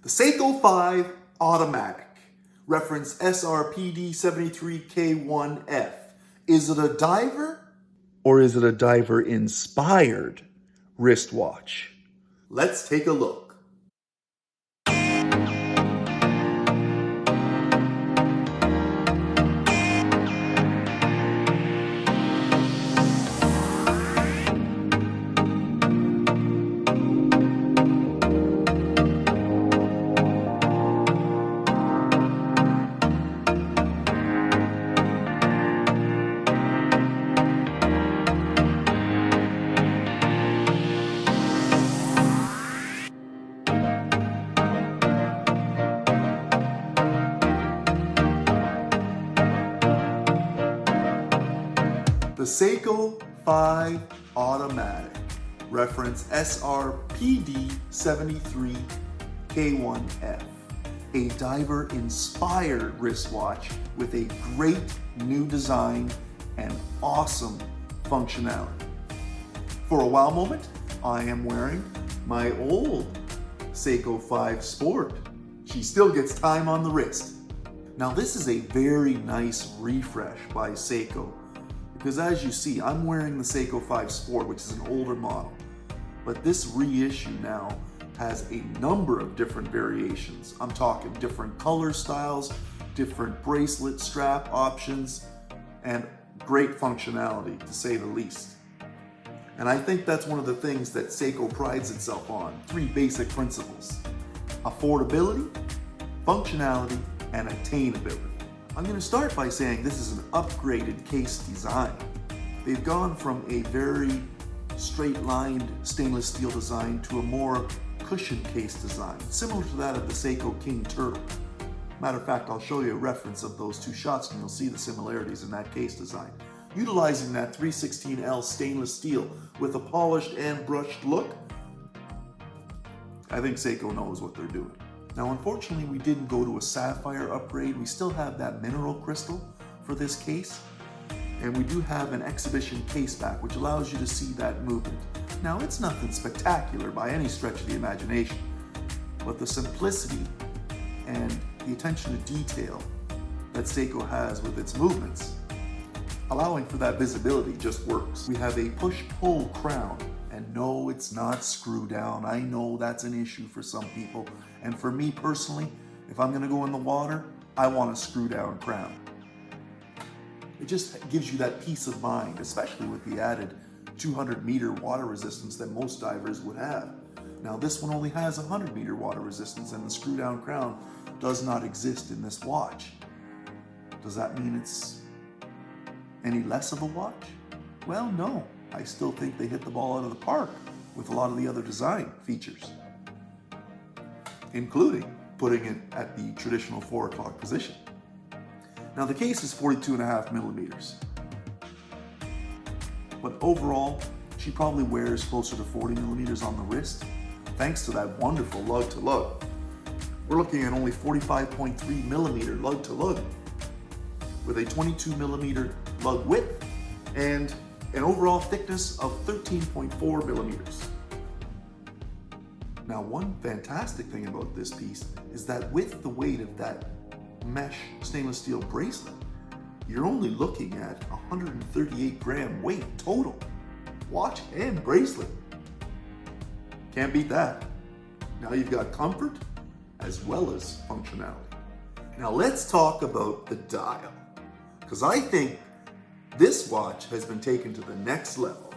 The Seiko 5 Automatic, reference SRPD73K1F. Is it a diver or is it a diver-inspired wristwatch? Let's take a look. The Seiko 5 Automatic, reference SRPD73K1F, a diver-inspired wristwatch with a great new design and awesome functionality. For a wow moment, I am wearing my old Seiko 5 Sport. She still gets time on the wrist. Now this is a very nice refresh by Seiko, because as you see, I'm wearing the Seiko 5 Sport, which is an older model. But this reissue now has a number of different variations. I'm talking different color styles, different bracelet strap options, and great functionality, to say the least. And I think that's one of the things that Seiko prides itself on. 3 basic principles: affordability, functionality, and attainability. I'm going to start by saying this is an upgraded case design. They've gone from a very straight-lined stainless steel design to a more cushioned case design, similar to that of the Seiko King Turtle. Matter of fact, I'll show you a reference of those 2 shots and you'll see the similarities in that case design. Utilizing that 316L stainless steel with a polished and brushed look, I think Seiko knows what they're doing. Now, unfortunately, we didn't go to a sapphire upgrade. We still have that mineral crystal for this case. And we do have an exhibition case back, which allows you to see that movement. Now, it's nothing spectacular by any stretch of the imagination, but the simplicity and the attention to detail that Seiko has with its movements, allowing for that visibility, just works. We have a push-pull crown. And no, it's not screw down. I know that's an issue for some people. And for me personally, if I'm gonna go in the water, I want a screw down crown. It just gives you that peace of mind, especially with the added 200-meter water resistance that most divers would have. Now this one only has 100-meter water resistance, and the screw down crown does not exist in this watch. Does that mean it's any less of a watch? Well, no. I still think they hit the ball out of the park with a lot of the other design features, including putting it at the traditional 4 o'clock position. Now the case is 42.5 millimeters, but overall, she probably wears closer to 40 millimeters on the wrist, thanks to that wonderful lug to lug. We're looking at only 45.3 millimeter lug to lug, with a 22 millimeter lug width and an overall thickness of 13.4 millimeters. Now, one fantastic thing about this piece is that with the weight of that mesh stainless steel bracelet, you're only looking at 138 gram weight total, watch and bracelet. Can't beat that. Now you've got comfort as well as functionality. Now let's talk about the dial, because I think this watch has been taken to the next level.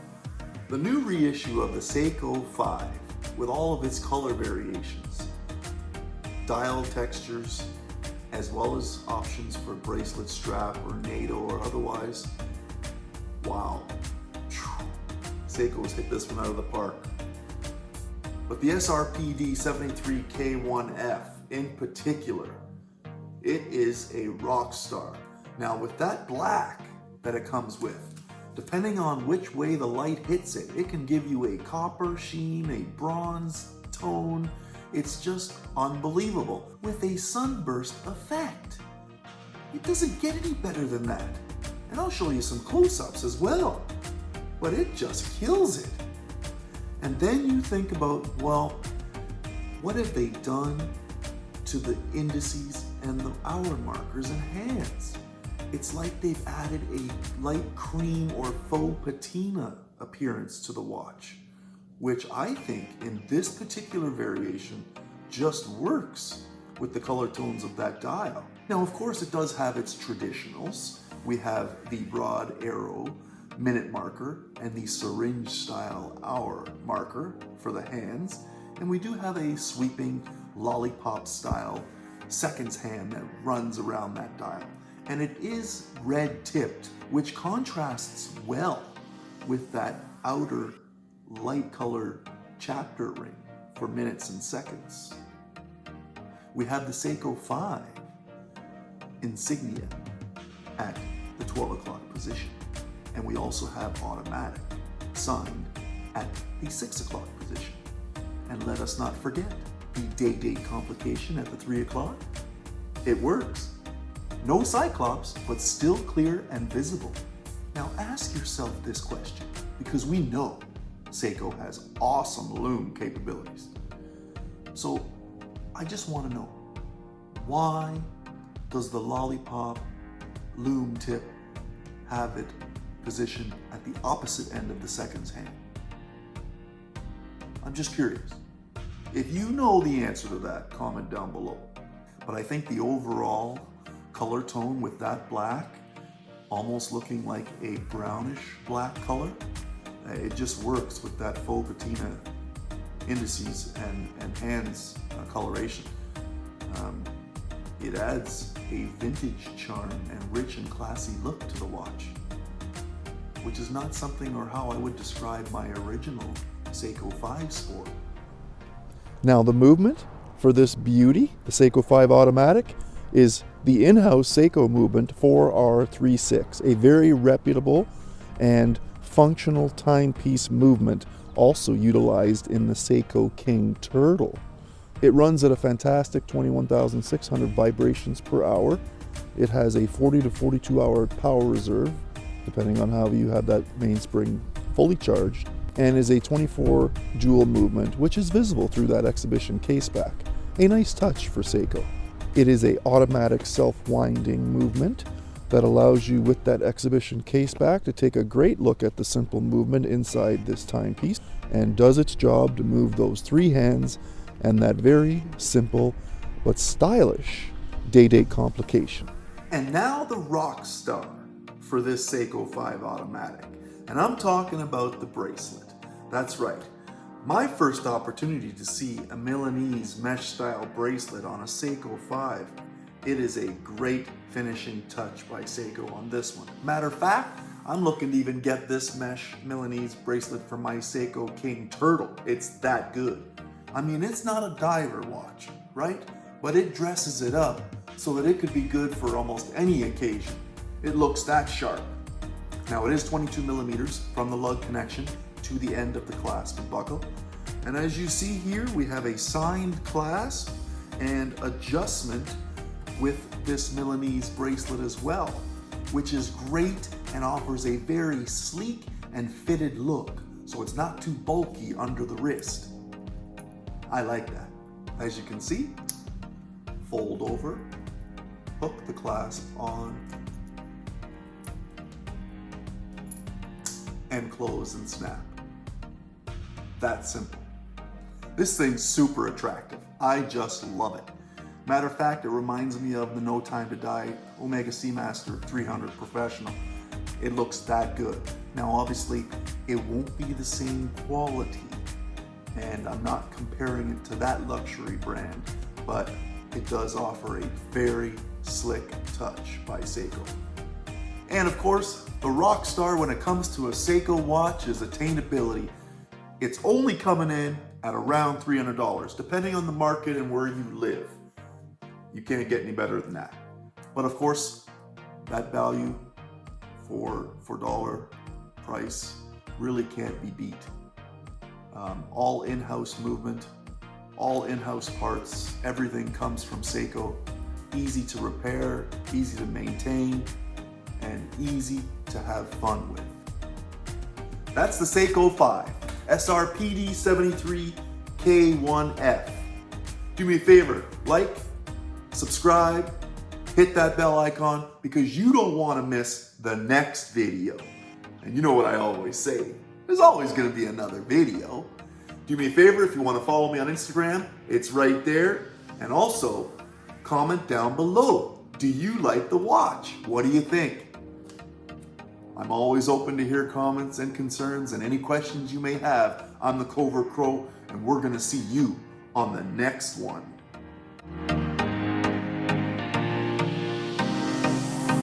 The new reissue of the Seiko 5, with all of its color variations, dial textures, as well as options for bracelet strap or NATO or otherwise. Wow. Seiko's hit this one out of the park. But the SRPD73K1F in particular, it is a rock star. Now with that black that it comes with, depending on which way the light hits it, it can give you a copper sheen, a bronze tone. It's just unbelievable, with a sunburst effect. It doesn't get any better than that. And I'll show you some close-ups as well, but it just kills it. And then you think about, well, what have they done to the indices and the hour markers and hands. It's like they've added a light cream or faux patina appearance to the watch, which I think in this particular variation just works with the color tones of that dial. Now, of course, it does have its traditionals. We have the broad arrow minute marker and the syringe style hour marker for the hands. And we do have a sweeping lollipop style seconds hand that runs around that dial. And it is red tipped, which contrasts well with that outer light colored chapter ring for minutes and seconds. We have the Seiko 5 insignia at the 12 o'clock position. And we also have automatic signed at the 6 o'clock position. And let us not forget the day-date complication at the 3 o'clock. It works. No Cyclops, but still clear and visible. Now ask yourself this question, because we know Seiko has awesome lume capabilities. So I just want to know, why does the lollipop lume tip have it positioned at the opposite end of the seconds hand? I'm just curious. If you know the answer to that, comment down below. But I think the overall color tone with that black, almost looking like a brownish black color, it just works with that faux patina indices and hands coloration. It adds a vintage charm and rich and classy look to the watch, which is not something or how I would describe my original Seiko 5 Sport. Now the movement for this beauty, the Seiko 5 Automatic, is the in-house Seiko movement 4R36, a very reputable and functional timepiece movement, also utilized in the Seiko King Turtle. It runs at a fantastic 21,600 vibrations per hour. It has a 40 to 42 hour power reserve, depending on how you have that mainspring fully charged, and is a 24 jewel movement, which is visible through that exhibition caseback. A nice touch for Seiko. It is a automatic self-winding movement that allows you, with that exhibition caseback, to take a great look at the simple movement inside this timepiece, and does its job to move those three hands and that very simple but stylish day-date complication. And now the rock star for this Seiko 5 Automatic. And I'm talking about the bracelet. That's right. My first opportunity to see a Milanese mesh style bracelet on a Seiko 5. It is a great finishing touch by Seiko on this one. Matter of fact, I'm looking to even get this mesh Milanese bracelet for my Seiko King Turtle. It's that good. I mean, it's not a diver watch, right? But it dresses it up so that it could be good for almost any occasion. It looks that sharp. Now it is 22 millimeters from the lug connection to the end of the clasp and buckle. And as you see here, we have a signed clasp and adjustment with this Milanese bracelet as well, which is great and offers a very sleek and fitted look, so it's not too bulky under the wrist. I like that. As you can see, fold over, hook the clasp on, and close and snap. That simple. This thing's super attractive. I just love it. Matter of fact, it reminds me of the No Time to Die Omega Seamaster 300 Professional. It looks that good. Now obviously, it won't be the same quality, and I'm not comparing it to that luxury brand, but it does offer a very slick touch by Seiko. And of course, the rock star when it comes to a Seiko watch is attainability. It's only coming in at around $300, depending on the market and where you live. You can't get any better than that. But of course, that value for dollar price really can't be beat. All in-house movement, all in-house parts, everything comes from Seiko. Easy to repair, easy to maintain, and easy to have fun with. That's the Seiko 5 SRPD73K1F. Do me a favor, like, subscribe, hit that bell icon because you don't want to miss the next video. And you know what I always say, there's always going to be another video. Do me a favor, if you want to follow me on Instagram, it's right there. And also, comment down below. Do you like the watch? What do you think? I'm always open to hear comments and concerns and any questions you may have. I'm the Covert Crow, and we're going to see you on the next one.